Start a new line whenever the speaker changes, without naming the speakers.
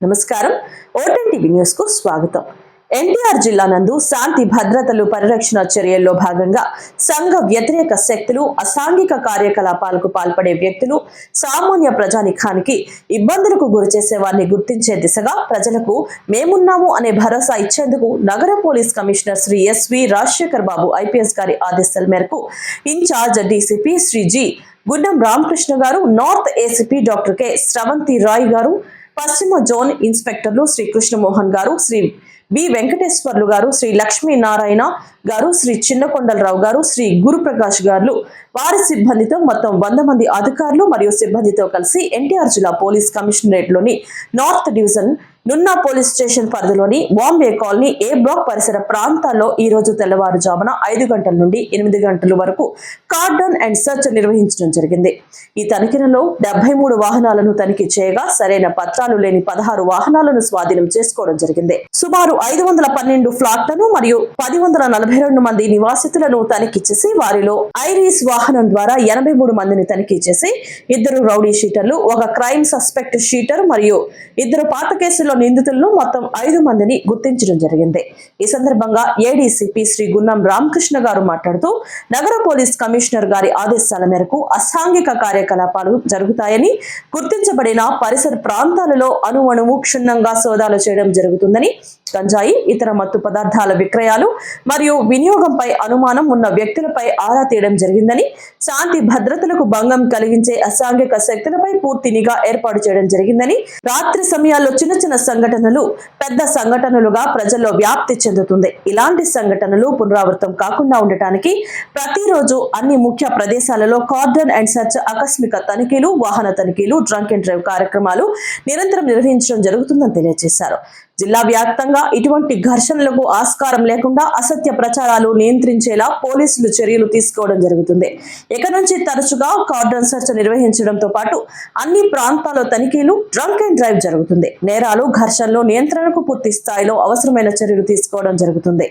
నమస్కారం. ఓటెన్ TV news కు స్వాగతం. ఎన్టీఆర్ జిల్లా నందు శాంతి భద్రతలు పరిరక్షణ చర్యల్లో భాగంగా సంఘ వ్యతిరేక శక్తులు, అసాంఘిక కార్యకలాపాలకు పాల్పడే వ్యక్తులు, సామాన్య ప్రజానికానికి ఇబ్బందులకు గురిచేసే వారిని గుర్తించే దిశగా ప్రజలకు మేమున్నాము అనే భరోసా ఇచ్చేందుకు నగర police commissioner Shri S V Rajasekhar Babu IPS గారి ఆదేశాల మేరకు ఇన్ఛార్జ్ డీసీపీ శ్రీ జి గుండం రామకృష్ణ గారు, నార్త్ ఏసీపీ డాక్టర్ కె స్రవంతి రాయ్ గారు, పశ్చిమ జోన్ ఇన్స్పెక్టర్లు శ్రీ కృష్ణమోహన్ గారు, శ్రీ బి వెంకటేశ్వర్లు గారు, శ్రీ లక్ష్మీనారాయణ గారు, శ్రీ చిన్నకొండలరావు గారు, శ్రీ గురుప్రకాష్ గారు వారి సిబ్బందితో మొత్తం 100 మంది అధికారులు మరియు సిబ్బందితో కలిసి ఎన్టీఆర్ జిల్లా పోలీస్ కమిషనరేట్ లోని north division Nunna police station పరిధిలోని బాంబే కాలనీ ఏ బ్లాక్ పరిసర ప్రాంతాల్లో ఈ రోజు తెల్లవారుజామున 5 గంటల నుండి 8 గంటల వరకు కార్డన్ అండ్ సెర్చ్ నిర్వహించడం జరిగింది. ఈ తనిఖీలలో 73 వాహనాలను తనిఖీ చేయగా సరైన పత్రాలు లేని 16 వాహనాలను స్వాధీనం చేసుకోవడం జరిగింది. సుమారు 512 ఫ్లాట్లను మరియు 1042 మంది నివాసితులను తనిఖీ చేసి వారిలో ఐరిస్ వాహనం ద్వారా 83 మందిని తనిఖీ చేసి 2 రౌడీ షీటర్లు, 1 క్రైమ్ సస్పెక్ట్ షీటర్ మరియు 2 పాత కేసుల్లో నిందితులను మొత్తం 5 మందిని గుర్తించడం జరిగింది. ఈ సందర్భంగా ఏడీసీపీ శ్రీ గున్నం రామకృష్ణ గారు మాట్లాడుతూ నగర పోలీస్ కమిషనర్ గారి ఆదేశాల మేరకు అసాంఘిక కార్యకలాపాలు జరుగుతాయని గుర్తించబడిన పరిసర ప్రాంతాలలో అణువణువు క్షుణ్ణంగా సోదాలు చేయడం జరుగుతుందని, గంజాయి, ఇతర మత్తు పదార్థాల విక్రయాలు మరియు వినియోగంపై అనుమానం ఉన్న వ్యక్తులపై ఆరా తీయడం జరిగిందని, శాంతి భద్రతలకు భంగం కలిగించే అసాంఘిక శక్తులపై పూర్తి నిఘా ఏర్పాటు చేయడం జరిగిందని, రాత్రి సమయాల్లో చిన్న సంఘటనలు పెద్ద సంఘటనలుగా ప్రజల్లో వ్యాప్తి చెందుతుంది. ఇలాంటి సంఘటనలు పునరావృతం కాకుండా ఉండటానికి ప్రతిరోజు అన్ని ముఖ్య ప్రదేశాలలో కార్డన్ అండ్ సెర్చ్, ఆకస్మిక తనిఖీలు, వాహన తనిఖీలు, డ్రంక్ అండ్ డ్రైవ్ కార్యక్రమాలు నిరంతరం నిర్వహించడం జరుగుతుందని తెలియజేశారు. జిల్లా వ్యాప్తంగా ఇటువంటి ఘర్షణలకు ఆస్కారం లేకుండా అసత్య ప్రచారాలు నియంత్రించేలా పోలీసులు చర్యలు తీసుకోవడం జరుగుతుంది. ఇక నుంచి తరచుగా కార్డన్ సెర్చ్ నిర్వహించడంతో పాటు అన్ని ప్రాంతాల్లో తనిఖీలు, డ్రంక్ అండ్ డ్రైవ్ జరుగుతుంది. నేరాలు, ఘర్షణలు నియంత్రణకు పూర్తి స్థాయిలో అవసరమైన చర్యలు తీసుకోవడం జరుగుతుంది.